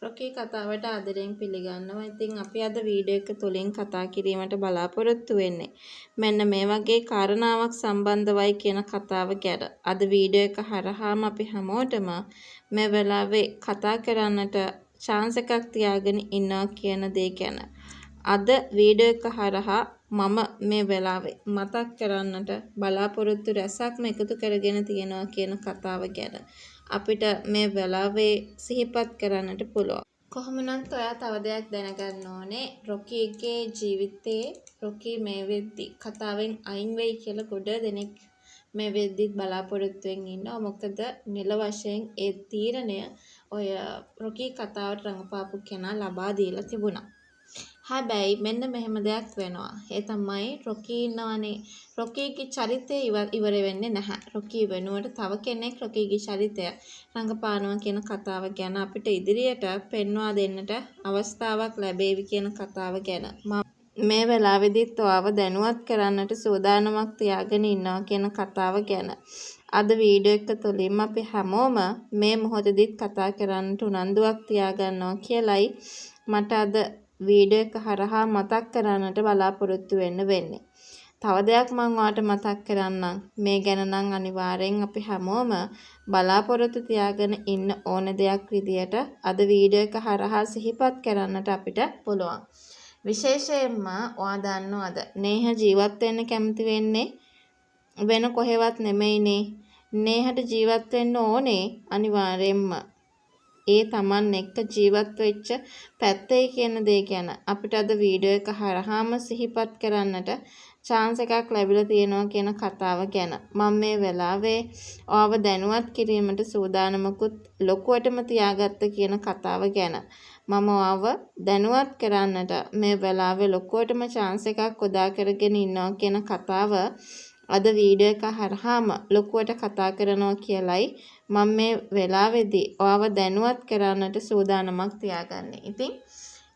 Rocky කතාවට ආදරයෙන් පිළිගන්නවා. ඉතින් අපි අද වීඩියෝ එක තුලින් කතා කිරීමට බලාපොරොත්තු වෙන්නේ මෙන්න මේ වගේ කාරණාවක් සම්බන්ධවයි කියන කතාව ගැන. අද වීඩියෝ එක හරහාම අපි හැමෝටම මේ වෙලාවේ කතා කරන්නට chance එකක් තියාගෙන ඉන්නවා කියන දේ ගැන. අද වීඩියෝ එක හරහා මම මේ වෙලාවේ මතක් කරන්නට බලාපොරොත්තු රැසක්ම එකතු කරගෙන තියෙනවා කියන කතාව ගැන. අපිට මේ වෙලාවේ සිහිපත් කරන්නට පුළුවන්. කොහොමනත් ඔයා තව දෙයක් දැනගන්න ඕනේ. රොකීගේ ජීවිතේ රොකී මේ වෙද්දි කතාවෙන් අයින් වෙයි කියලා ගොඩ දෙනෙක් මේ වෙද්දිත් බලාපොරොත්තුෙන් ඉන්නවා. මොකද නිල වශයෙන් ඒ තීරණය ඔය රොකී කතාවට රඟපාපු කෙනා ලබා දීලා තිබුණා. හැබැයි මෙන්න මෙහෙම දෙයක් වෙනවා. ඒ තමයි රොකී ඉන්නවනේ. රොකීගේ චරිතය ඉවර වෙන්නේ නැහැ. රොකී වෙනුවට තව කෙනෙක් රොකීගේ චරිතය රඟපානවා කියන කතාව ගැන අපිට ඉදිරියට පෙන්වා දෙන්නට අවස්ථාවක් ලැබේවි කියන කතාව ගැන. මේ වෙලාවේදීත් ඔයාව දැනුවත් කරන්නට සූදානමක් තියාගෙන ඉන්නවා කියන කතාව ගැන. අද වීඩියෝ එක තුළින් අපි හැමෝම මේ මොහොතේදීත් කතා කරන්නට උනන්දුවක් තියාගන්නවා කියලයි මට අද වීඩියෝ එක හරහා මතක් කරන්නට බලාපොරොත්තු වෙන්නේ. තව දෙයක් මම ඔයාලට මතක් කරන්නම්. මේ ගැන නම් අනිවාර්යෙන් අපි හැමෝම බලාපොරොත්තු තියාගෙන ඉන්න ඕන දෙයක් විදියට අද වීඩියෝ එක හරහා සිහිපත් කරන්නට අපිට පුළුවන්. විශේෂයෙන්ම ඔයා දන්නවද නේහ ජීවත් වෙන්න කැමති වෙන්නේ වෙන කොහෙවත් නෙමෙයිනේ. නේහට ජීවත් වෙන්න ඕනේ අනිවාර්යෙන්ම ඒ Taman එක්ක ජීවත් වෙච්ච පැත්තේ කියන දේ ගැන අපිට අද වීඩියෝ එක හරහාම සිහිපත් කරන්නට chance එකක් ලැබිලා තියෙනවා කියන කතාව ගැන. මම මේ වෙලාවේ ඔයාව දැනුවත් කිරීමට සූදානමකුත් ලොකුවටම තියාගත්ත කියන කතාව ගැන. මම ඔයාව දැනුවත් කරන්නට මේ වෙලාවේ ලොකුවටම chance එකක් උදා කරගෙන ඉන්නවා කියන කතාව අද වීඩියෝ එක හරහාම ලොකුවට කතා කරනවා කියලයි මම මේ වෙලාවේදී ඔයාව දැනුවත් කරන්නට සූදානමක් තියාගන්නේ. ඉතින්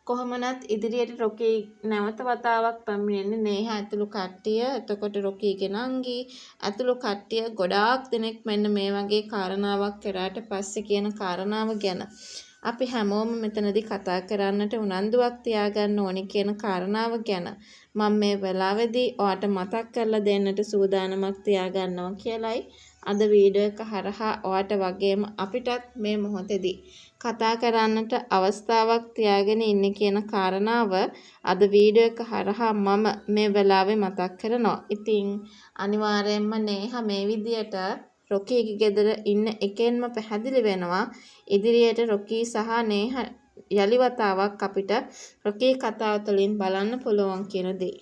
කොහොමනත් ඉදිරියට රොකී නැවත වතාවක් පැමිණෙන්නේ නේහ ඇතුළු කට්ටිය. එතකොට රොකීගේ නංගි ඇතුළු කට්ටිය ගොඩාක් දෙනෙක් මෙන්න මේ වගේ කාරණාවක් කරාට පස්සේ කියන කාරණාව ගැන අපි හැමෝම මෙතනදී කතා කරන්නට උනන්දුවක් තියාගන්න ඕනි කියන කාරණාව ගැන මම මේ වෙලාවේදී ඔයාට මතක් කරලා දෙන්නට සූදානමක් තියාගන්නවා කියලයි අද වීඩියෝ එක හරහා ඔයාට වගේම අපිටත් මේ මොහොතේදී කතා කරන්නට අවස්ථාවක් තියාගෙන ඉන්නේ කියන කාරණාව අද වීඩියෝ එක හරහා මම මේ වෙලාවේ මතක් කරනවා. ඉතින් අනිවාර්යයෙන්ම නේහ මේ විදියට රොකීගේ ගෙදර ඉන්න එකෙන්ම පැහැදිලි වෙනවා ඉදිරියට රොකී සහ නේහ යලි වතාවක් අපිට රොකී කතාව තුළින් බලන්න පුළුවන් කියන දේ.